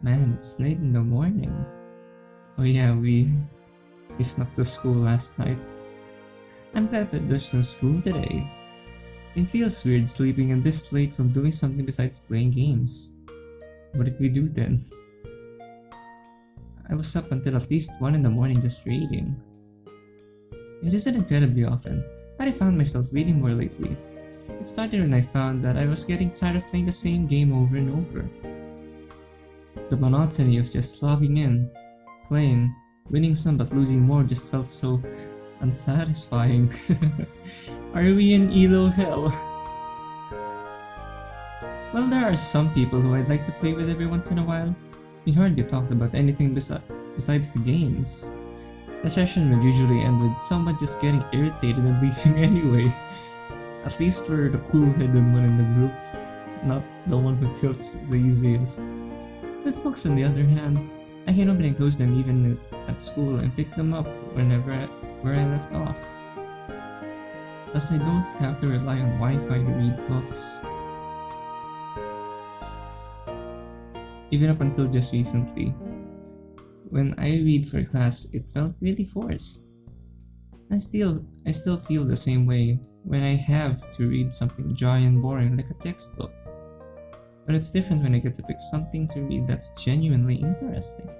Man, it's late in the morning. Oh yeah, we snuck to school last night. I'm glad that there's no school today. It feels weird sleeping in this late from doing something besides playing games. What did we do then? I was up until at least 1 in the morning just reading. It isn't incredibly often, but I found myself reading more lately. It started when I found that I was getting tired of playing the same game over and over. The monotony of just logging in, playing, winning some but losing more just felt so unsatisfying. Are we in ELO hell? Well, there are some people who I'd like to play with every once in a while. We hardly talked about anything besides the games. The session would usually end with someone just getting irritated and leaving anyway. At least we're the cool-headed one in the group, not the one who tilts the easiest. With books, on the other hand, I can open and close them even at school and pick them up where I left off. Plus, I don't have to rely on Wi-Fi to read books. Even up until just recently, when I read for class, it felt really forced. I still feel the same way when I have to read something dry and boring like a textbook. But it's different when I get to pick something to read that's genuinely interesting.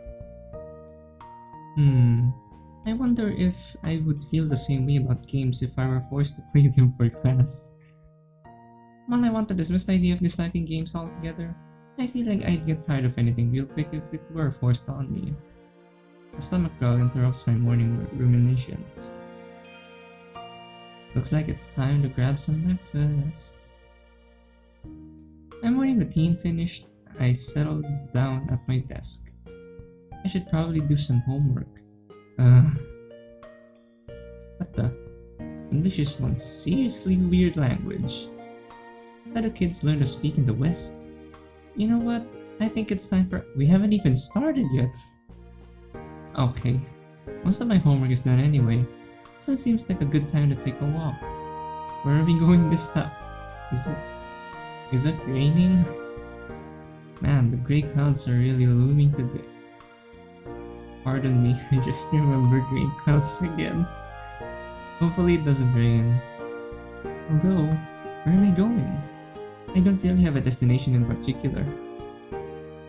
I wonder if I would feel the same way about games if I were forced to play them for class. While I want to dismiss the idea of disliking games altogether, I feel like I'd get tired of anything real quick if it were forced on me. A stomach growl interrupts my morning ruminations. Looks like it's time to grab some breakfast. My morning routine finished, I settled down at my desk. I should probably do some homework. What the? English is one seriously weird language. How do kids learn to speak in the West? You know what? I think it's time for— we haven't even started yet. Okay, most of my homework is done anyway, so it seems like a good time to take a walk. Where are we going this time? Is it raining? Man, the gray clouds are really looming today. Pardon me, I just remembered gray clouds again. Hopefully it doesn't rain. Although, where am I going? I don't really have a destination in particular.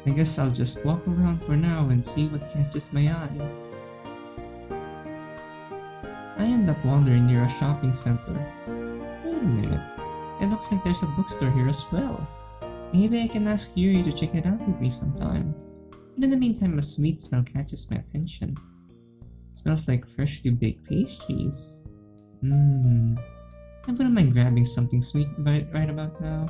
I guess I'll just walk around for now and see what catches my eye. I end up wandering near a shopping center. Wait a minute, it looks like there's a bookstore here as well. Maybe I can ask Yuri to check it out with me sometime. And in the meantime, a sweet smell catches my attention. It smells like freshly baked pastries. I wouldn't mind grabbing something sweet right about now.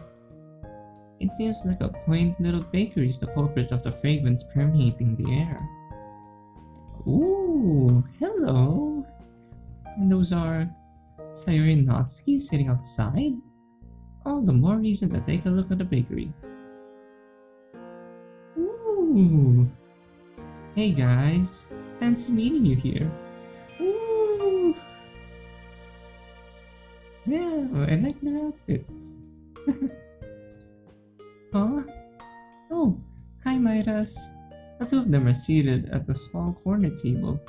It seems like a quaint little bakery is the culprit of the fragrance permeating the air. Ooh, hello! And those are Sayori and Natsuki sitting outside? All the more reason to take a look at the bakery. Ooh! Hey guys, fancy meeting you here. Ooh! Yeah, I like their outfits. Huh? Oh, hi Midas. The two of them are seated at the small corner table.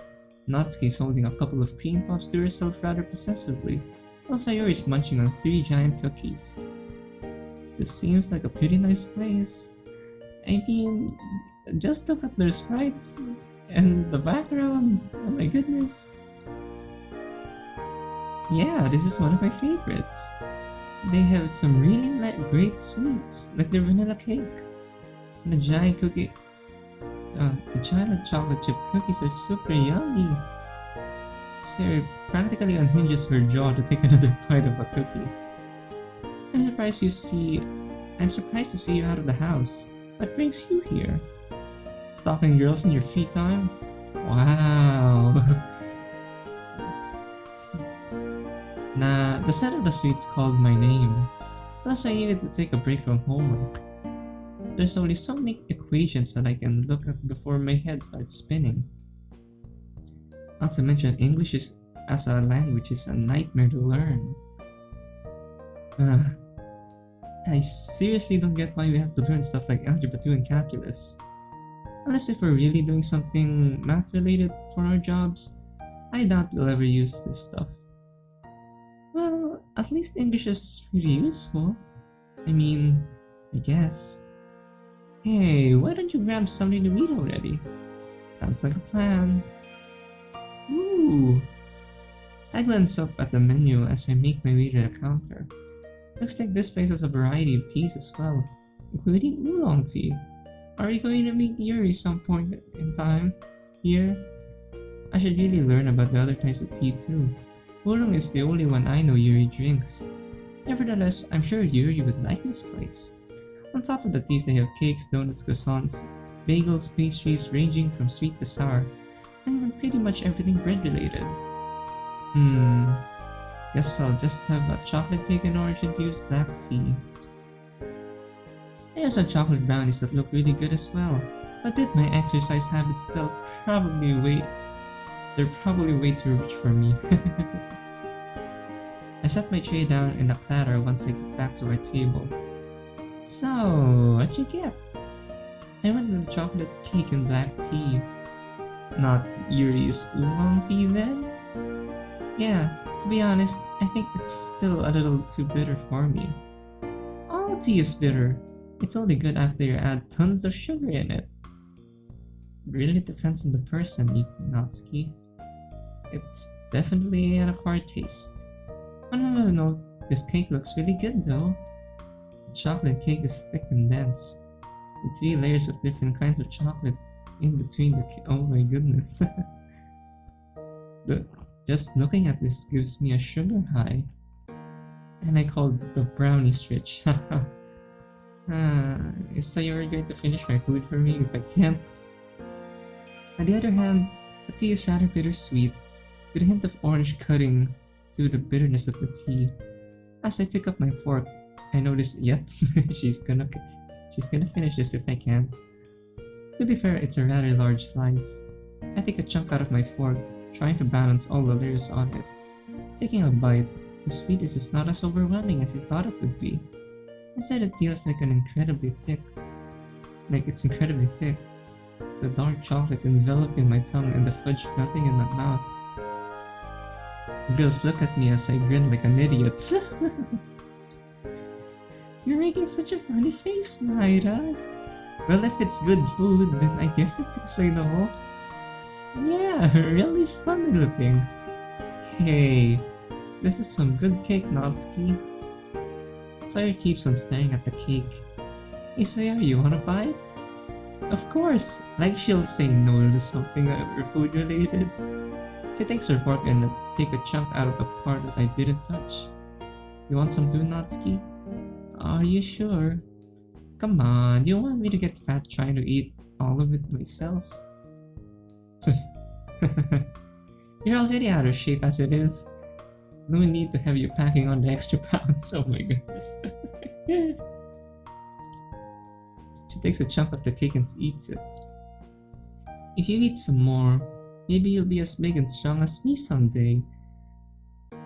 Natsuki is holding a couple of cream puffs to herself rather possessively, while Sayori is munching on 3 giant cookies. This seems like a pretty nice place. I mean, just look at their sprites and the background. Oh my goodness. Yeah, this is one of my favorites. They have some really great sweets, like their vanilla cake. And the giant chocolate chip cookies are super yummy. Sarah practically unhinges her jaw to take another bite of a cookie. I'm surprised to see you out of the house. What brings you here? Stalking girls in your free time? Wow. Nah, the set of the sweets called my name. Plus I needed to take a break from homework. There's only so many equations that I can look at before my head starts spinning. Not to mention English as a language is a nightmare to learn. I seriously don't get why we have to learn stuff like Algebra 2 and Calculus. Unless if we're really doing something math related for our jobs, I doubt we'll ever use this stuff. Well, at least English is pretty useful. I mean, I guess. Hey, why don't you grab something to eat already? Sounds like a plan. Ooh! I glance up at the menu as I make my way to the counter. Looks like this place has a variety of teas as well, including oolong tea. Are we going to meet Yuri some point in time? Here? I should really learn about the other types of tea too. Oolong is the only one I know Yuri drinks. Nevertheless, I'm sure Yuri would like this place. On top of the teas they have cakes, donuts, croissants, bagels, pastries ranging from sweet to sour, and pretty much everything bread related. Guess I'll just have a chocolate cake and orange infused black tea. They also have chocolate brownies that look really good as well, but with my exercise habits they're probably way too rich for me. I set my tray down in a clatter once I get back to our table. So, what'd you get? I went with chocolate cake and black tea. Not Yuri's oolong tea then? Yeah, to be honest, I think it's still a little too bitter for me. All tea is bitter. It's only good after you add tons of sugar in it. Really depends on the person, Natsuki. It's definitely an acquired taste. On another note, this cake looks really good though. The chocolate cake is thick and dense, with 3 layers of different kinds of chocolate in between the cake. Oh my goodness. Just looking at this gives me a sugar high. And I called the brownies rich. Is Sayori going to finish my food for me if I can't? On the other hand, the tea is rather bittersweet, with a hint of orange cutting through the bitterness of the tea. As I pick up my fork, I notice, yep, she's gonna finish this if I can. To be fair, it's a rather large slice. I take a chunk out of my fork, trying to balance all the layers on it. Taking a bite, the sweetness is not as overwhelming as I thought it would be. Instead, it feels like it's incredibly thick. The dark chocolate enveloping my tongue and the fudge melting in my mouth. The girls look at me as I grin like an idiot. You're making such a funny face, Midas. Well, if it's good food, then I guess it's explainable. Yeah, really funny looking. Hey, this is some good cake, Natsuki. Sayori keeps on staring at the cake. Hey Sayori, you wanna bite? Of course, like she'll say no to something food related. She takes her fork and take a chunk out of the part that I didn't touch. You want some too, Natsuki? Are you sure? Come on, do you want me to get fat trying to eat all of it myself? You're already out of shape as it is. No need to have you packing on the extra pounds. Oh my goodness. She takes a chunk of the cake and eats it. If you eat some more, maybe you'll be as big and strong as me someday.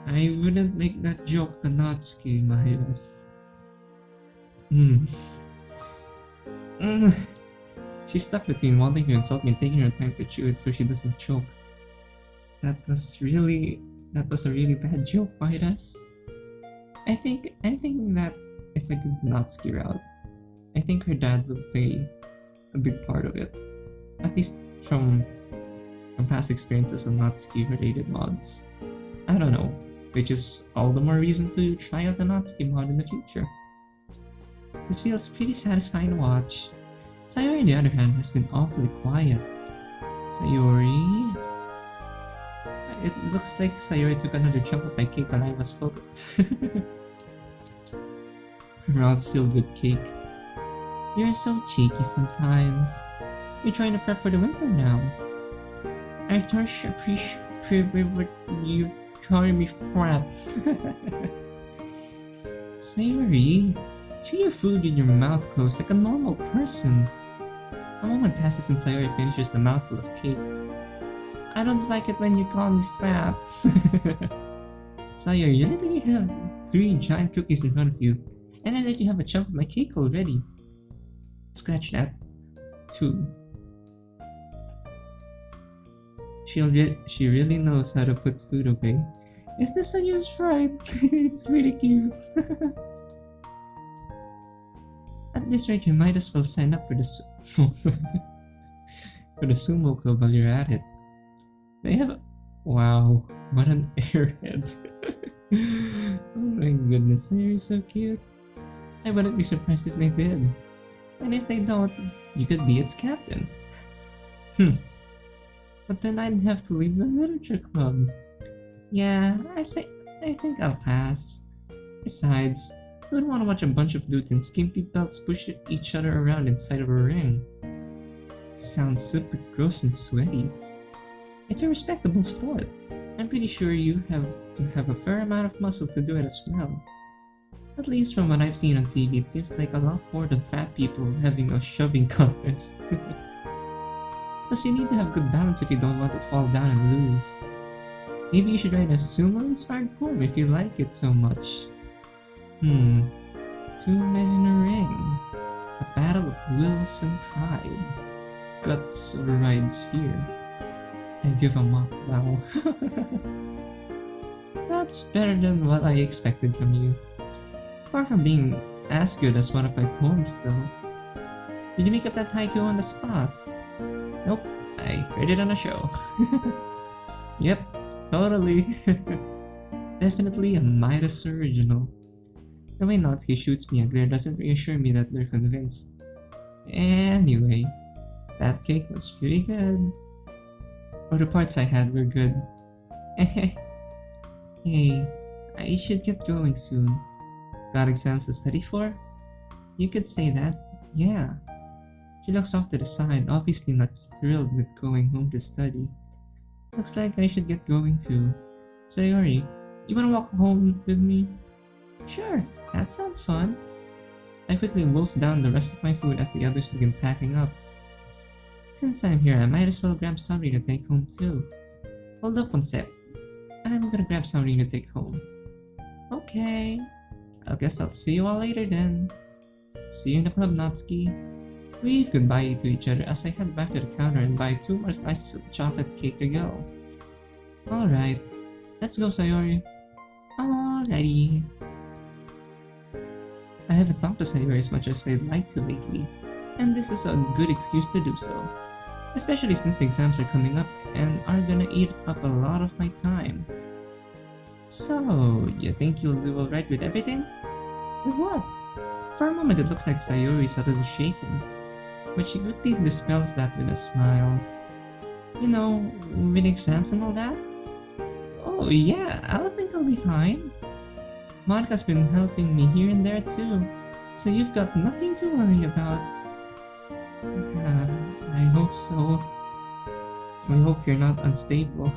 I wouldn't make that joke to Natsuki, Midas. She's stuck between wanting to insult me and taking her time to chew it so she doesn't choke. That was a really bad joke, Midas. I think that if I did the Natsuki route, I think her dad would play a big part of it. At least from past experiences of Natsuki related mods. I don't know, which is all the more reason to try out the Natsuki mod in the future. This feels pretty satisfying to watch. Sayori on the other hand has been awfully quiet. Sayori? It looks like Sayori took another chunk of my cake while I was focused. Her mouth's filled with cake. You're so cheeky sometimes. You're trying to prep for the winter now. I don't appreciate what you calling me fat. Sayori, chew your food in your mouth closed like a normal person. A moment passes and Sayori finishes the mouthful of cake. I don't like it when you call me fat. Sayori, you literally have 3 giant cookies in front of you, and I let you have a chunk of my cake already. Scratch that. 2. She really knows how to put food away. Is this a used stripe? It's pretty cute. At this rate, you might as well sign up for the for the sumo club while you're at it. They have wow, what an airhead. Oh my goodness, they're so cute. I wouldn't be surprised if they did. And if they don't, you could be its captain. But then I'd have to leave the literature club. Yeah, I think I'll pass. Besides, who would want to watch a bunch of dudes in skimpy belts push each other around inside of a ring? Sounds super gross and sweaty. It's a respectable sport. I'm pretty sure you have to have a fair amount of muscle to do it as well. At least from what I've seen on TV, it seems like a lot more than fat people having a shoving contest. Plus, you need to have good balance if you don't want to fall down and lose. Maybe you should write a sumo-inspired poem if you like it so much. Two men in a ring. A battle of wills and pride. Guts overrides fear. I give a mock bow. That's better than what I expected from you. Far from being as good as one of my poems though. Did you make up that haiku on the spot? Nope, I heard it on a show. Yep, totally. Definitely a Midas original. The way Natsuki shoots me a glare doesn't reassure me that they're convinced. Anyway, that cake was pretty good. Or the parts I had were good. Hey, I should get going soon. Got exams to study for? You could say that, yeah. She looks off to the side, obviously not thrilled with going home to study. Looks like I should get going too. Sayori, you wanna walk home with me? Sure, that sounds fun. I quickly wolf down the rest of my food as the others begin packing up. Since I'm here, I might as well grab something to take home too. Hold up one sec. I'm gonna grab something to take home. Okay. I guess I'll see you all later then. See you in the club, Natsuki. Wave goodbye to each other as I head back to the counter and buy 2 more slices of chocolate cake to go. Alright, let's go, Sayori. Alrighty. I haven't talked to Sayori as much as I'd like to lately, and this is a good excuse to do so. Especially since the exams are coming up and are gonna eat up a lot of my time. So, you think you'll do alright with everything? With what? For a moment it looks like Sayori's a little shaken, but she quickly dispels that with a smile. You know, with exams and all that? Oh yeah, I think I'll be fine. Monika's been helping me here and there too, so you've got nothing to worry about. I hope so. I hope you're not unstable.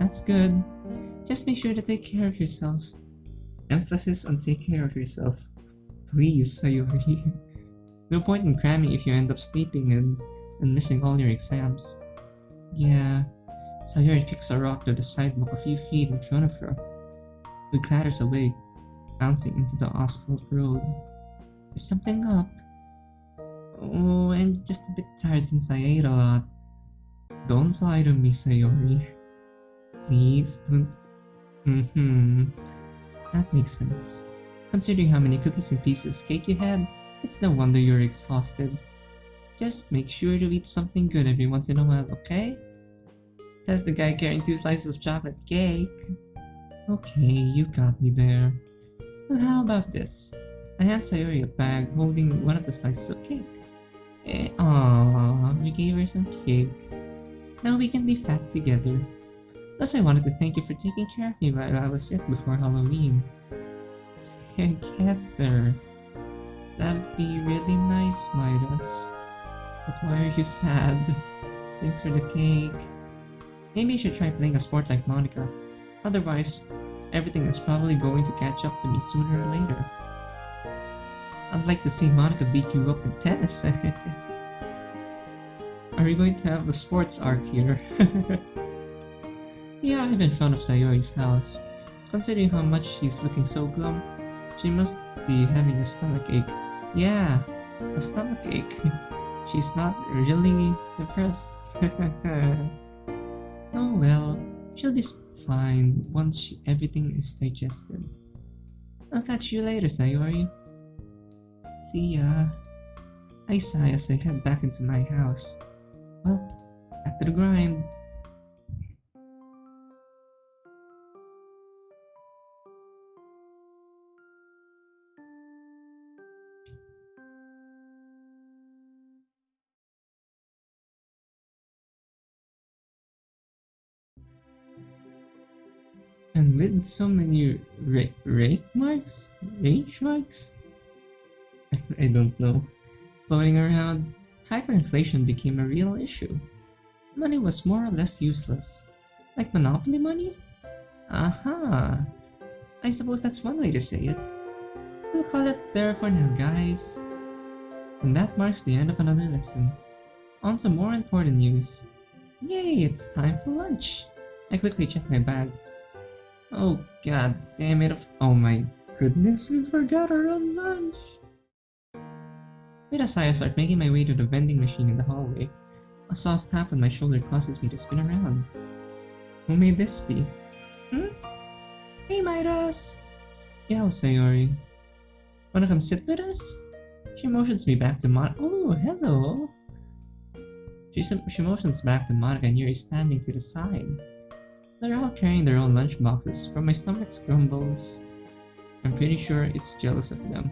That's good. Just make sure to take care of yourself. Emphasis on take care of yourself. Please, Sayori. No point in cramming if you end up sleeping and missing all your exams. Yeah. Sayori kicks a rock to the sidewalk a few feet in front of her. It clatters away, bouncing into the asphalt road. Is something up? Oh, I'm just a bit tired since I ate a lot. Don't lie to me, Sayori. Please don't. That makes sense. Considering how many cookies and pieces of cake you had, it's no wonder you're exhausted. Just make sure to eat something good every once in a while, okay? Says the guy carrying 2 slices of chocolate cake. Okay, you got me there. Well, how about this? I hand Sayori a bag holding one of the slices of cake. Aww, we gave her some cake. Now we can be fat together. Plus, I wanted to thank you for taking care of me while I was sick before Halloween. Together. That'd be really nice, Midas. But why are you sad? Thanks for the cake. Maybe you should try playing a sport like Monika. Otherwise, everything is probably going to catch up to me sooner or later. I'd like to see Monika beat you up in tennis. Are we going to have a sports arc here? We arrive in front of Sayori's house. Considering how much she's looking so glum, she must be having a stomachache. Yeah, a stomachache. She's not really depressed. Oh well, she'll be fine once everything is digested. I'll catch you later, Sayori. See ya. I sigh as I head back into my house. Well, back to the grind. And with so many rake marks? Rage marks? I don't know. Floating around, hyperinflation became a real issue. Money was more or less useless. Like Monopoly money? Aha! I suppose that's one way to say it. We'll call it there for now, guys. And that marks the end of another lesson. On to more important news. Yay, it's time for lunch. I quickly checked my bag. Oh god damn it. Oh my goodness, we forgot our own lunch. With a sigh, I start making my way to the vending machine in the hallway. A soft tap on my shoulder causes me to spin around. Who may this be? Hey Midas! Yeah, Sayori. Wanna come sit with us? She motions me back to Oh, hello! She motions back to Monika and Yuri standing to the side. They're all carrying their own lunch boxes, but my stomach grumbles. I'm pretty sure it's jealous of them.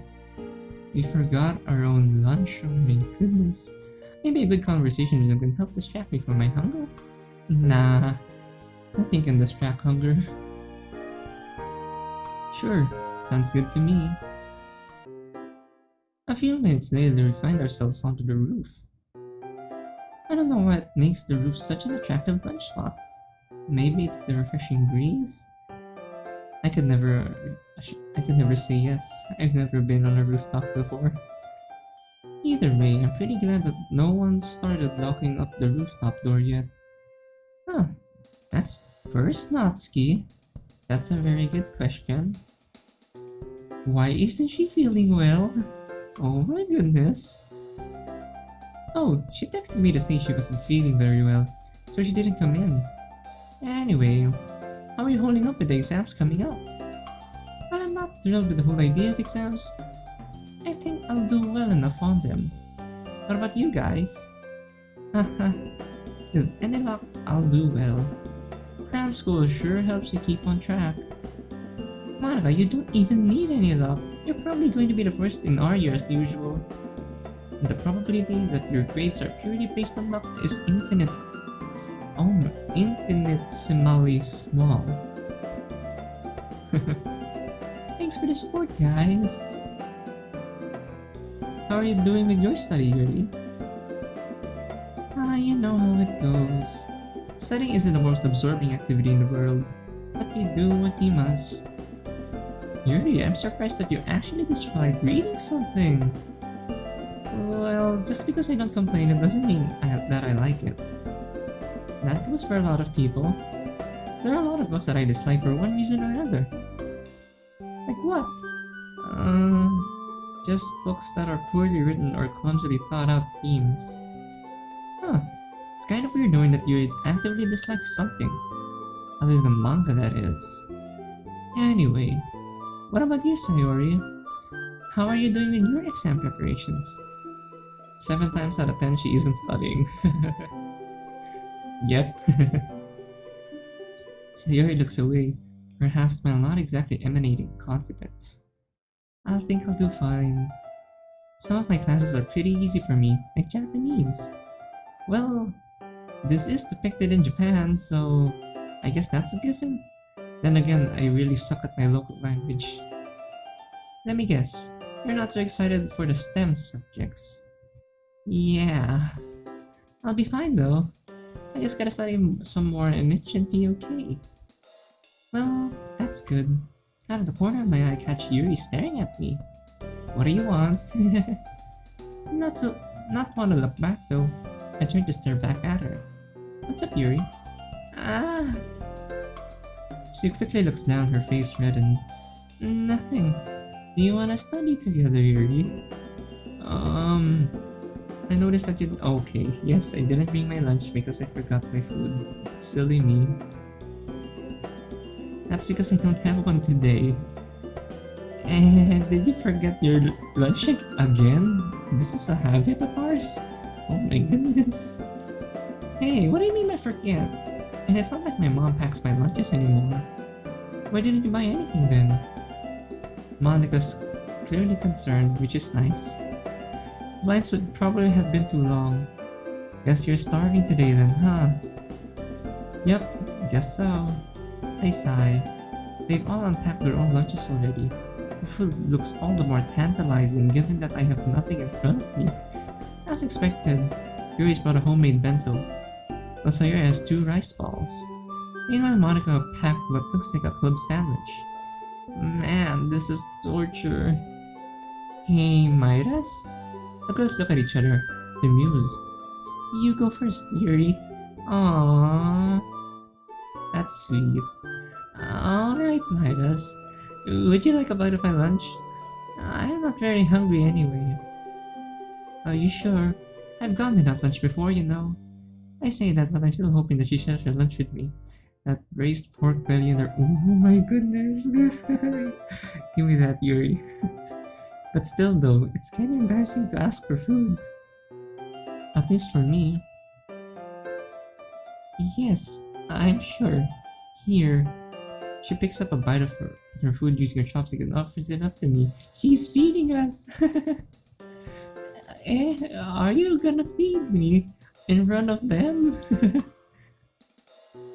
We forgot our own lunch, oh my goodness. Maybe a good conversation with them can help distract me from my hunger? Nah, nothing can distract hunger. Sure, sounds good to me. A few minutes later, we find ourselves onto the roof. I don't know what makes the roof such an attractive lunch spot. Maybe it's the refreshing breeze? I could never say yes. I've never been on a rooftop before. Either way, I'm pretty glad that no one started locking up the rooftop door yet. Huh, that's first Natsuki. That's a very good question. Why isn't she feeling well? Oh my goodness. Oh, she texted me to say she wasn't feeling very well, so she didn't come in. Anyway, how are you holding up with the exams coming up? Well, I'm not thrilled with the whole idea of exams. I think I'll do well enough on them. What about you guys? Haha, with any luck, I'll do well. Cram school sure helps you keep on track. Monika, you don't even need any luck. You're probably going to be the first in our year as usual. And the probability that your grades are purely based on luck is infinite. Oh, infinitesimally small. Thanks for the support, guys. How are you doing with your study, Yuri? You know how it goes. Studying isn't the most absorbing activity in the world, but we do what we must. Yuri, I'm surprised that you actually described reading something. Well, just because I don't complain, it doesn't mean that I like it. That goes for a lot of people. There are a lot of books that I dislike for one reason or another. Like what? Just books that are poorly written or clumsily thought out themes. Huh. It's kind of weird knowing that you actively dislike something. Other than manga, that is. Anyway, what about you, Sayori? How are you doing in your exam preparations? 7 times out of 10 she isn't studying. Yep. Sayori looks away, her half smile not exactly emanating confidence. I think I'll do fine. Some of my classes are pretty easy for me, like Japanese. Well, this is depicted in Japan, so I guess that's a given. Then again, I really suck at my local language. Let me guess, you're not so excited for the STEM subjects. Yeah. I'll be fine though. I just gotta study some more and it should be okay. Well, that's good. Out of the corner of my eye, I catch Yuri staring at me. What do you want? Not to want to look back though. I turn to stare back at her. What's up, Yuri? Ah! She quickly looks down, her face reddened. Nothing. Do you want to study together, Yuri? I noticed that you... Okay, yes, I didn't bring my lunch because I forgot my food. Silly me. That's because I don't have one today. And did you forget your lunch again? This is a habit of ours? Oh my goodness. Hey, what do you mean by forget? And it's not like my mom packs my lunches anymore. Why didn't you buy anything then? Monika's clearly concerned, which is nice. Lines would probably have been too long. Guess you're starving today then, huh? Yep, guess so. I sigh. They've all unpacked their own lunches already. The food looks all the more tantalizing given that I have nothing in front of me. As expected, Yuri's brought a homemade bento. While Sayori has 2 rice balls. Meanwhile, Monika packed what looks like a club sandwich. Man, this is torture. Hey, Midas? The girls look at each other, amused. You go first, Yuri. Aww. That's sweet. Alright, Midas. Would you like a bite of my lunch? I'm not very hungry anyway. Are you sure? I've gone without lunch before, you know. I say that, but I'm still hoping that she shares her lunch with me. That braised pork belly in her... Oh my goodness! Give me that, Yuri. But still though, it's kinda embarrassing to ask for food. At least for me. Yes, I'm sure. Here. She picks up a bite of her food using her chopstick and offers it up to me. She's feeding us! Are you gonna feed me? In front of them?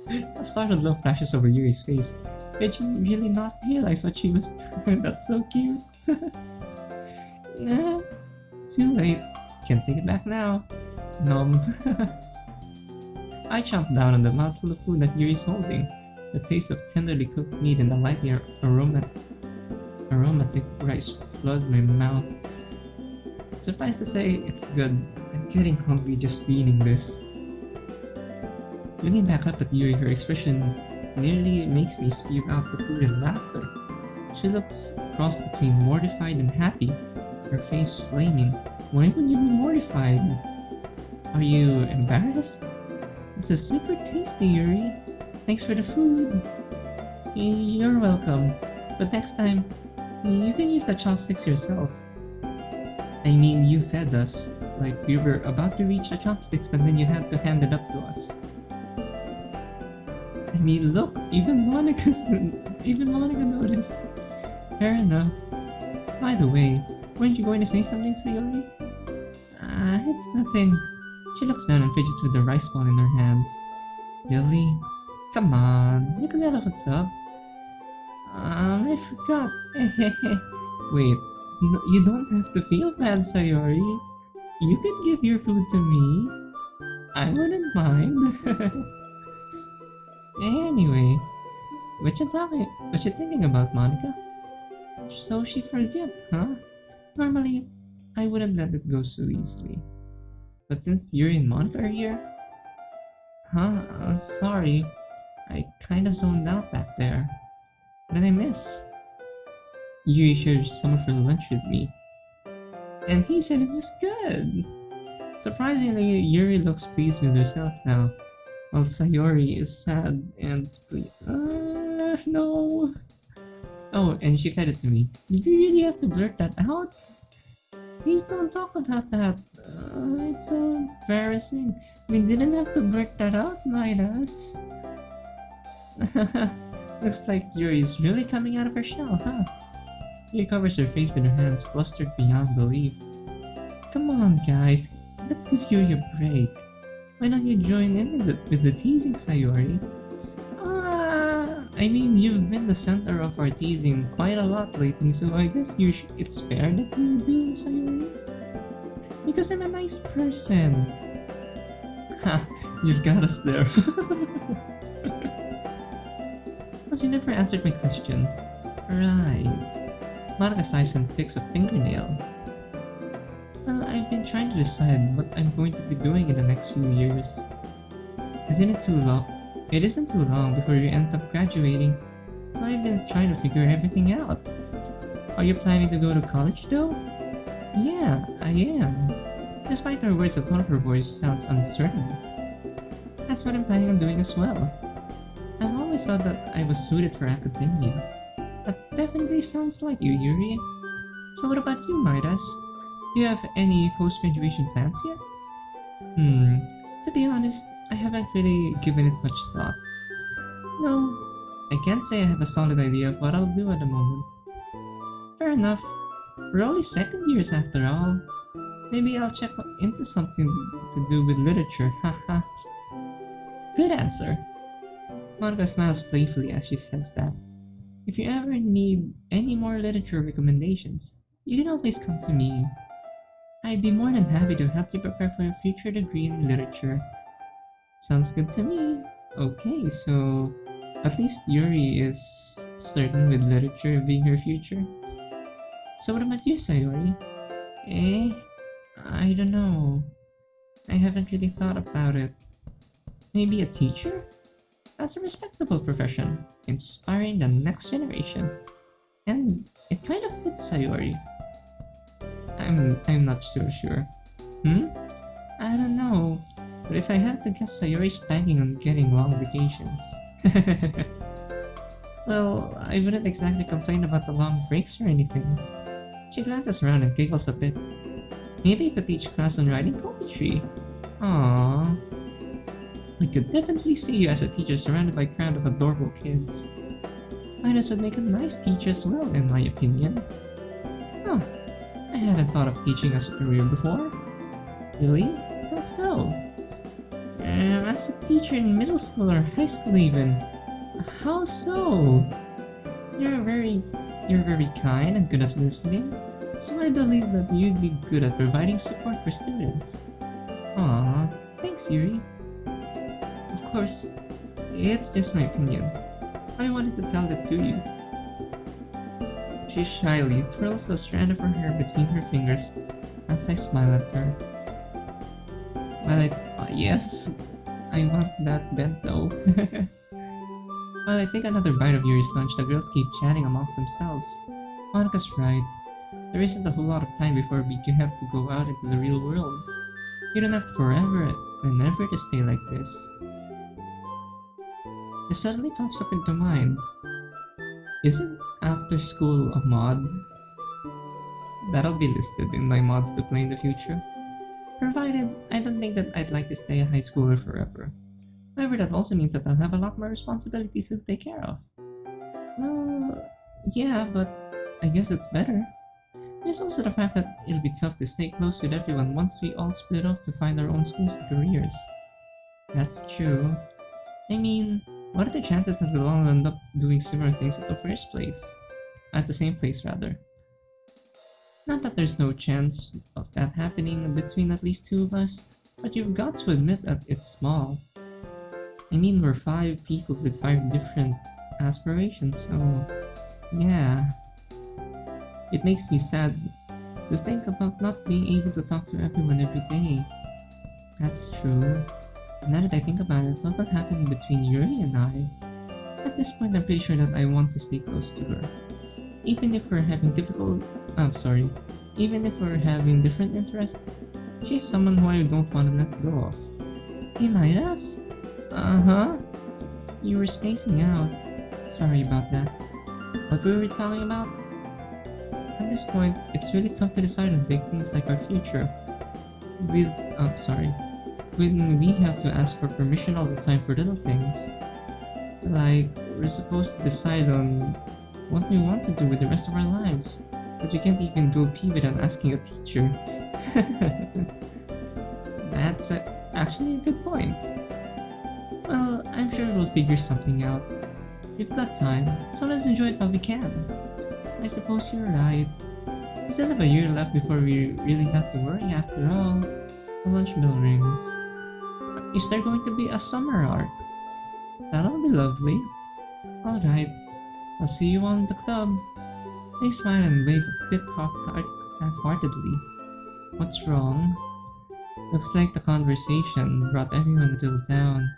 A startled look flashes over Yuri's face. Did she really not realize what she was doing? That's so cute. Nah, too late. Can't take it back now. Nom. I chomped down on the mouthful of food that Yuri's holding. The taste of tenderly cooked meat and the lightly aromatic rice flood my mouth. Suffice to say, it's good. I'm getting hungry just reading this. Looking back up at Yuri, her expression nearly makes me spew out the food in laughter. She looks cross between mortified and happy, her face flaming. Why would you be mortified? Are you embarrassed? This is super tasty, Yuri. Thanks for the food. You're welcome. But next time, you can use the chopsticks yourself. I mean, you fed us. Like we were about to reach the chopsticks, but then you had to hand it up to us. I mean, look, even Monika noticed. Fair enough. By the way, weren't you going to say something, Sayori? It's nothing. She looks down and fidgets with the rice ball in her hands. Really? Come on, you can tell us what's up. I forgot. Wait, no, you don't have to feel bad, Sayori. You could give your food to me. I wouldn't mind. Anyway, what you thinking about, Monika? So she forget, huh? Normally, I wouldn't let it go so easily. But since Yuri and Monika are here... Huh? Sorry. I kinda zoned out back there. What did I miss? Yuri shared some of her lunch with me. And he said it was good! Surprisingly, Yuri looks pleased with herself now, while Sayori is sad and... no! Oh, and she fed it to me. Did you really have to blurt that out? Please don't talk about that. It's so embarrassing. We didn't have to blurt that out, Midas. Looks like Yuri's really coming out of her shell, huh? Yuri covers her face with her hands, flustered beyond belief. Come on, guys. Let's give Yuri a break. Why don't you join in with the teasing, Sayori? I mean, you've been the center of our teasing quite a lot lately, so I guess it's fair that you do, Sayori. Because I'm a nice person. Ha! You've got us there. Plus, you never answered my question. Right. Monika sighs and picks a fingernail. Well, I've been trying to decide what I'm going to be doing in the next few years. Isn't it too long? It isn't too long before you end up graduating, so I've been trying to figure everything out. Are you planning to go to college though? Yeah, I am. Despite her words, the tone of her voice sounds uncertain. That's what I'm planning on doing as well. I've always thought that I was suited for academia. That definitely sounds like you, Yuri. So what about you, Midas? Do you have any post-graduation plans yet? To be honest, I haven't really given it much thought. No, I can't say I have a solid idea of what I'll do at the moment. Fair enough. We're only second years after all. Maybe I'll check into something to do with literature, haha. Good answer. Monika smiles playfully as she says that. If you ever need any more literature recommendations, you can always come to me. I'd be more than happy to help you prepare for your future degree in literature. Sounds good to me. Okay, so at least Yuri is certain with literature being her future. So what about you, Sayori? I don't know. I haven't really thought about it. Maybe a teacher? That's a respectable profession, inspiring the next generation. And it kind of fits Sayori. I'm not so sure. I don't know. But if I had to guess, Sayori's banking on getting long vacations. Well, I wouldn't exactly complain about the long breaks or anything. She glances around and giggles a bit. Maybe you could teach class on writing poetry. Aww. I could definitely see you as a teacher surrounded by a crowd of adorable kids. Midas would make a nice teacher as well, in my opinion. Huh. I haven't thought of teaching as a career before. Really? How so? As a teacher in middle school or high school even. How so? You're very kind and good at listening, so I believe that you'd be good at providing support for students. Aww, thanks Yuri. Of course, it's just my opinion. I wanted to tell that to you. She shyly twirls a strand of her hair between her fingers as I smile at her. Well, yes, I want that bento. While I take another bite of Yuri's lunch, the girls keep chatting amongst themselves. Monika's right. There isn't a whole lot of time before we have to go out into the real world. You don't have to forever and ever to stay like this. It suddenly pops up into mind. Isn't after school a mod? That'll be listed in my mods to play in the future. Provided, I don't think that I'd like to stay a high schooler forever. However, that also means that I'll have a lot more responsibilities to take care of. Well, yeah, but I guess it's better. There's also the fact that it'll be tough to stay close with everyone once we all split off to find our own schools and careers. That's true. I mean, what are the chances that we'll all end up doing similar things at the first place? At the same place, rather. Not that there's no chance of that happening between at least two of us, but you've got to admit that it's small. I mean, we're 5 people with 5 different aspirations, so yeah. It makes me sad to think about not being able to talk to everyone every day. That's true. Now that I think about it, what would happen between Yuri and I? At this point, I'm pretty sure that I want to stay close to her. Even if we're having even if we're having different interests, she's someone who I don't want to let go of. Hey, Midas? Uh-huh? You were spacing out. Sorry about that. What were we talking about? At this point, it's really tough to decide on big things like our future. When we have to ask for permission all the time for little things. Like, we're supposed to decide on what we want to do with the rest of our lives, but we can't even go pee without asking a teacher. That's actually a good point. Well, I'm sure we'll figure something out. We've got time, so let's enjoy it while we can. I suppose you're right. We still have a year left before we really have to worry after all. The lunch bell rings. Is there going to be a summer arc? That'll be lovely. Alright, I'll see you all in the club. They smile and wave a bit half-heartedly. What's wrong? Looks like the conversation brought everyone a little down.